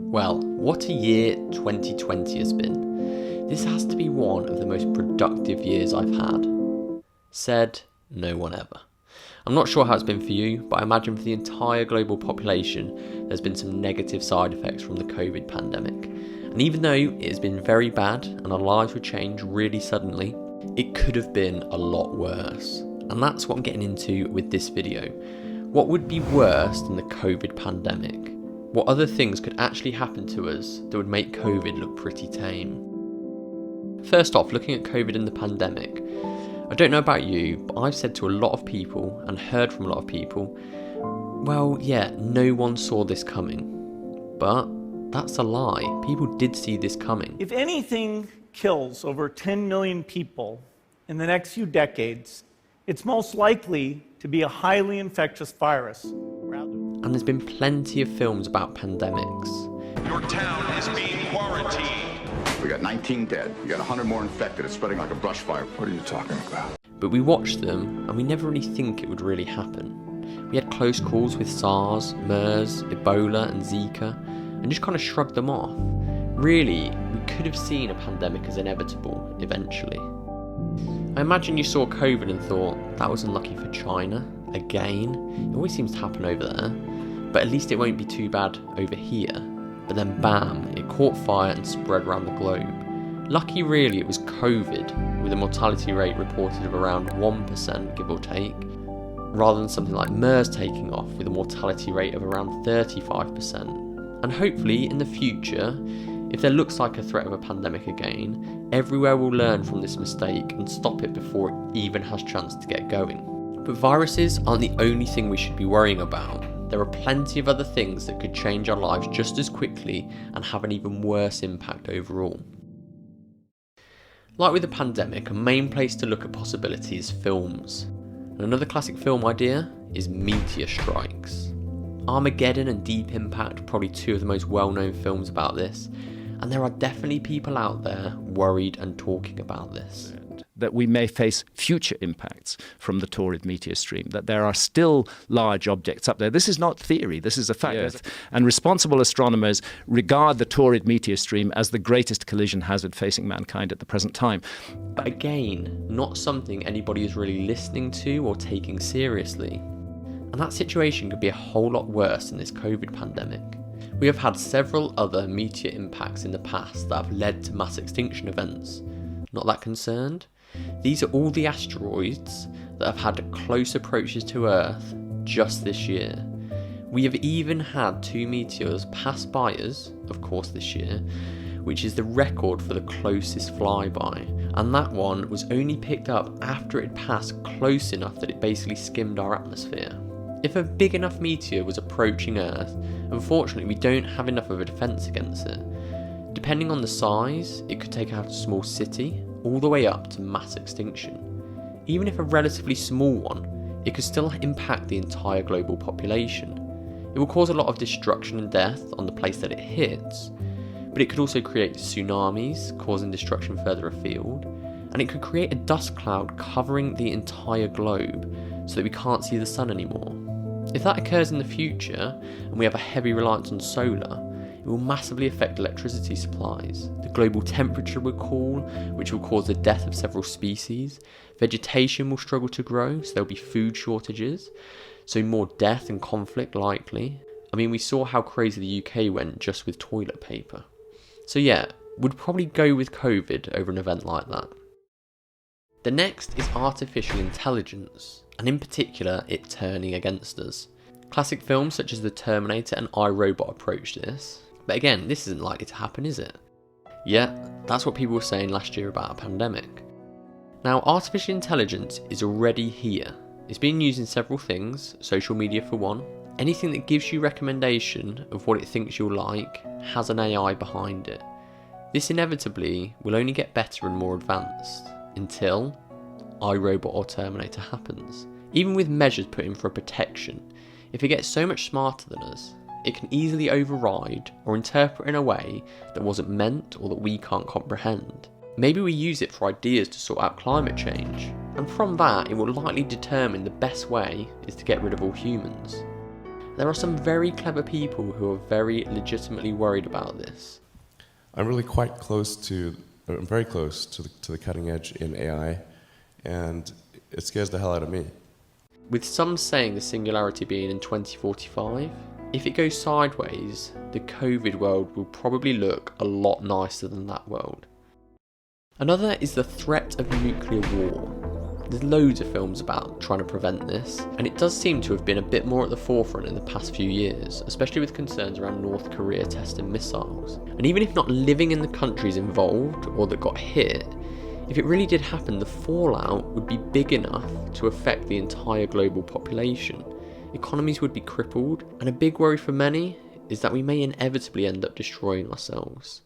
Well, what a year 2020 has been. This has to be one of the most productive years I've had. Said no one ever. I'm not sure how it's been for you, but I imagine for the entire global population, there's been some negative side effects from the COVID pandemic. And even though it has been very bad and our lives would change really suddenly, it could have been a lot worse. And that's what I'm getting into with this video. What would be worse than the COVID pandemic? What other things could actually happen to us that would make COVID look pretty tame? First off, looking at COVID and the pandemic, I don't know about you, but I've said to a lot of people and heard from a lot of people, well, yeah, no one saw this coming. But that's a lie. People did see this coming. If anything kills over 10 million people in the next few decades, it's most likely to be a highly infectious virus. And there's been plenty of films about pandemics. Your town is being quarantined. We got 19 dead. We got 100 more infected. It's spreading like a brush fire. What are you talking about? But we watched them and we never really think it would really happen. We had close calls with SARS, MERS, Ebola and Zika and just kind of shrugged them off. Really, we could have seen a pandemic as inevitable eventually. I imagine you saw COVID and thought, that was unlucky for China. Again, it always seems to happen over there, but at least it won't be too bad over here. But then bam, it caught fire and spread around the globe. Lucky really it was COVID, with a mortality rate reported of around 1% give or take, rather than something like MERS taking off with a mortality rate of around 35%. And hopefully in the future, if there looks like a threat of a pandemic again, everywhere will learn from this mistake and stop it before it even has a chance to get going. But viruses aren't the only thing we should be worrying about. There are plenty of other things that could change our lives just as quickly and have an even worse impact overall. Like with the pandemic, a main place to look at possibility is films. And another classic film idea is meteor strikes. Armageddon and Deep Impact are probably two of the most well-known films about this, and there are definitely people out there worried and talking about this. That we may face future impacts from the Taurid meteor stream, that there are still large objects up there. This is not theory, this is a fact. Yes. And responsible astronomers regard the Taurid meteor stream as the greatest collision hazard facing mankind at the present time. But again, not something anybody is really listening to or taking seriously. And that situation could be a whole lot worse than this COVID pandemic. We have had several other meteor impacts in the past that have led to mass extinction events. Not that concerned? These are all the asteroids that have had close approaches to Earth just this year. We have even had 2 meteors pass by us, of course this year, which is the record for the closest flyby, and that one was only picked up after it passed close enough that it basically skimmed our atmosphere. If a big enough meteor was approaching Earth, unfortunately we don't have enough of a defence against it. Depending on the size, it could take out a small city, all the way up to mass extinction. Even if a relatively small one, it could still impact the entire global population. It will cause a lot of destruction and death on the place that it hits, but it could also create tsunamis, causing destruction further afield, and it could create a dust cloud covering the entire globe so that we can't see the sun anymore. If that occurs in the future, and we have a heavy reliance on solar, it will massively affect electricity supplies. The global temperature will cool, which will cause the death of several species. Vegetation will struggle to grow, so there'll be food shortages. So more death and conflict likely. I mean, we saw how crazy the UK went just with toilet paper. So yeah, would probably go with COVID over an event like that. The next is artificial intelligence, and in particular, it turning against us. Classic films such as The Terminator and I, Robot approach this. But again, this isn't likely to happen, is it? Yeah, that's what people were saying last year about a pandemic. Now, artificial intelligence is already here. It's being used in several things, social media for one. Anything that gives you recommendation of what it thinks you'll like has an AI behind it. This inevitably will only get better and more advanced until iRobot or Terminator happens. Even with measures put in for protection, if it gets so much smarter than us, it can easily override or interpret in a way that wasn't meant or that we can't comprehend. Maybe we use it for ideas to sort out climate change, and from that it will likely determine the best way is to get rid of all humans. there are some very clever people who are very legitimately worried about this. I'm very close to the cutting edge in AI, and it scares the hell out of me. With some saying the singularity being in 2045, if it goes sideways, the COVID world will probably look a lot nicer than that world. Another is the threat of nuclear war. There's loads of films about trying to prevent this, and it does seem to have been a bit more at the forefront in the past few years, especially with concerns around North Korea testing missiles. And even if not living in the countries involved or that got hit, if it really did happen, the fallout would be big enough to affect the entire global population. Economies would be crippled, and a big worry for many is that we may inevitably end up destroying ourselves.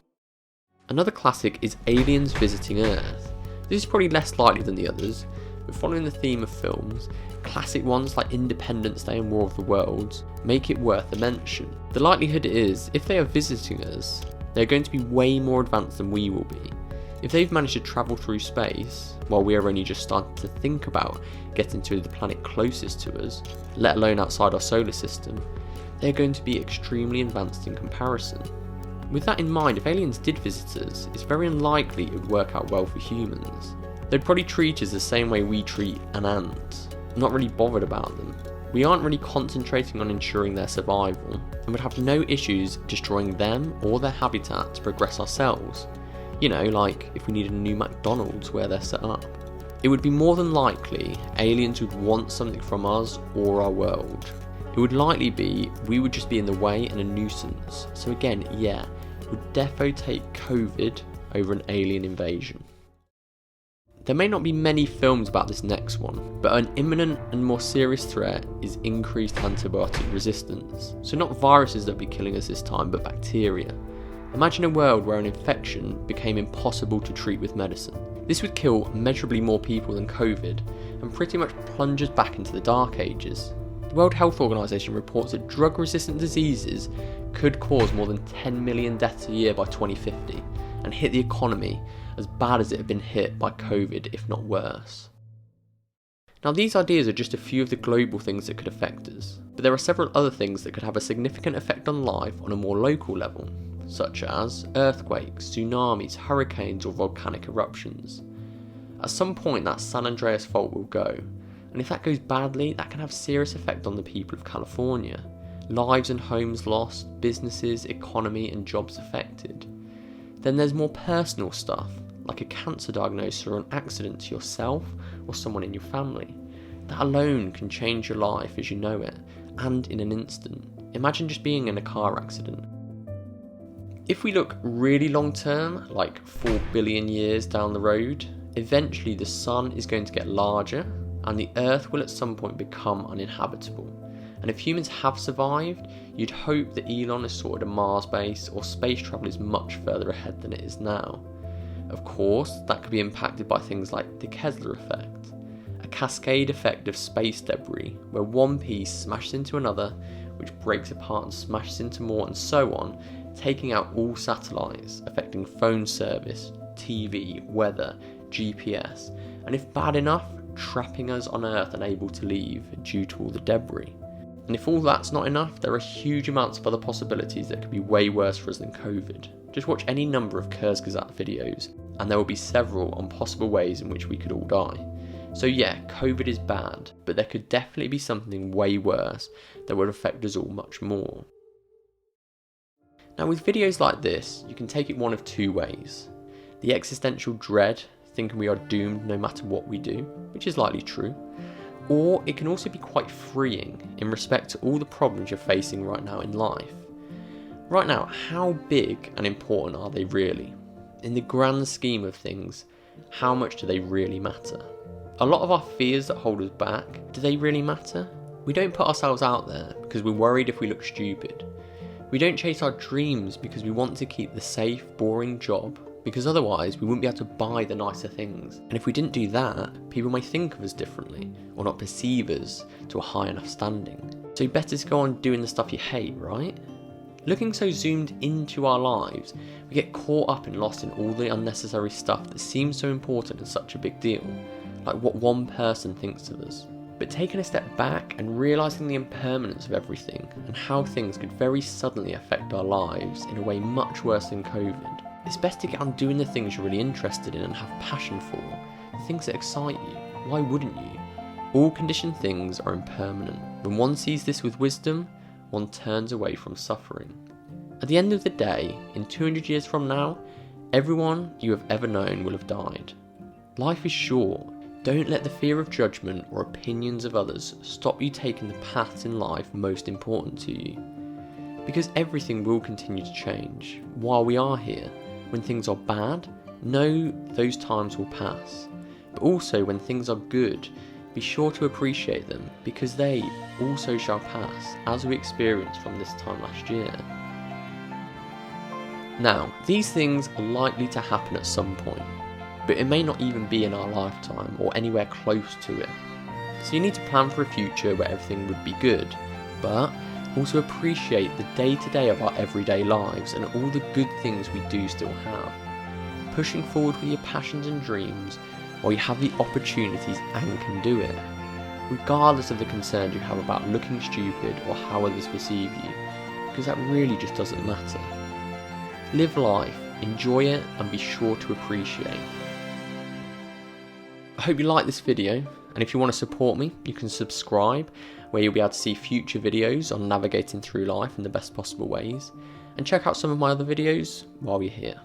Another classic is aliens visiting Earth. This is probably less likely than the others, but following the theme of films, classic ones like Independence Day and War of the Worlds make it worth a mention. The likelihood is, if they are visiting us, they're going to be way more advanced than we will be. If they've managed to travel through space, while we are only just starting to think about getting to the planet closest to us, let alone outside our solar system, they're going to be extremely advanced in comparison. With that in mind, if aliens did visit us, it's very unlikely it would work out well for humans. They'd probably treat us the same way we treat an ant, not really bothered about them. We aren't really concentrating on ensuring their survival, and would have no issues destroying them or their habitat to progress ourselves. You know, like if we needed a new McDonald's where they're set up. It would be more than likely aliens would want something from us or our world. It would likely be we would just be in the way and a nuisance. So again, yeah, would defo take COVID over an alien invasion. There may not be many films about this next one, but an imminent and more serious threat is increased antibiotic resistance. So not viruses that would be killing us this time, but bacteria. Imagine a world where an infection became impossible to treat with medicine. This would kill measurably more people than COVID, and pretty much plunge us back into the dark ages. The World Health Organization reports that drug-resistant diseases could cause more than 10 million deaths a year by 2050, and hit the economy as bad as it had been hit by COVID, if not worse. Now, these ideas are just a few of the global things that could affect us, but there are several other things that could have a significant effect on life on a more local level, such as earthquakes, tsunamis, hurricanes, or volcanic eruptions. At some point, that San Andreas fault will go, and if that goes badly, that can have serious effect on the people of California. Lives and homes lost, businesses, economy, and jobs affected. Then there's more personal stuff, like a cancer diagnosis or an accident to yourself or someone in your family. That alone can change your life as you know it, and in an instant. Imagine just being in a car accident. If we look really long term, like 4 billion years down the road, eventually the sun is going to get larger and the earth will at some point become uninhabitable. And if humans have survived, you'd hope that Elon has sorted a Mars base or space travel is much further ahead than it is now. Of course, that could be impacted by things like the Kessler effect, a cascade effect of space debris where one piece smashes into another, which breaks apart and smashes into more and so on, taking out all satellites, affecting phone service, TV, weather, GPS, and if bad enough, trapping us on Earth unable to leave due to all the debris. And if all that's not enough, there are huge amounts of other possibilities that could be way worse for us than COVID. Just watch any number of Kurzgesagt videos, and there will be several on possible ways in which we could all die. So yeah, COVID is bad, but there could definitely be something way worse that would affect us all much more. Now with videos like this, you can take it one of two ways. The existential dread, thinking we are doomed no matter what we do, which is likely true, or it can also be quite freeing in respect to all the problems you're facing right now in life. Right now, how big and important are they really? In the grand scheme of things, how much do they really matter? A lot of our fears that hold us back, do they really matter? We don't put ourselves out there because we're worried if we look stupid. We don't chase our dreams because we want to keep the safe, boring job, because otherwise we wouldn't be able to buy the nicer things. And if we didn't do that, people may think of us differently, or not perceive us to a high enough standing. So better to go on doing the stuff you hate, right? Looking so zoomed into our lives, we get caught up and lost in all the unnecessary stuff that seems so important and such a big deal, like what one person thinks of us. But taking a step back and realising the impermanence of everything and how things could very suddenly affect our lives in a way much worse than COVID, it's best to get on doing the things you're really interested in and have passion for, things that excite you. Why wouldn't you? All conditioned things are impermanent. When one sees this with wisdom, one turns away from suffering. At the end of the day, in 200 years from now, everyone you have ever known will have died. Life is short. Don't let the fear of judgment or opinions of others stop you taking the paths in life most important to you. Because everything will continue to change. While we are here, when things are bad, know those times will pass. But also when things are good, be sure to appreciate them, because they also shall pass, as we experienced from this time last year. Now, these things are likely to happen at some point, but it may not even be in our lifetime or anywhere close to it. So you need to plan for a future where everything would be good, but also appreciate the day-to-day of our everyday lives and all the good things we do still have. Pushing forward with your passions and dreams while you have the opportunities and can do it, regardless of the concerns you have about looking stupid or how others perceive you, because that really just doesn't matter. Live life, enjoy it, and be sure to appreciate. I hope you like this video, and if you want to support me, you can subscribe, where you'll be able to see future videos on navigating through life in the best possible ways, and check out some of my other videos while you're here.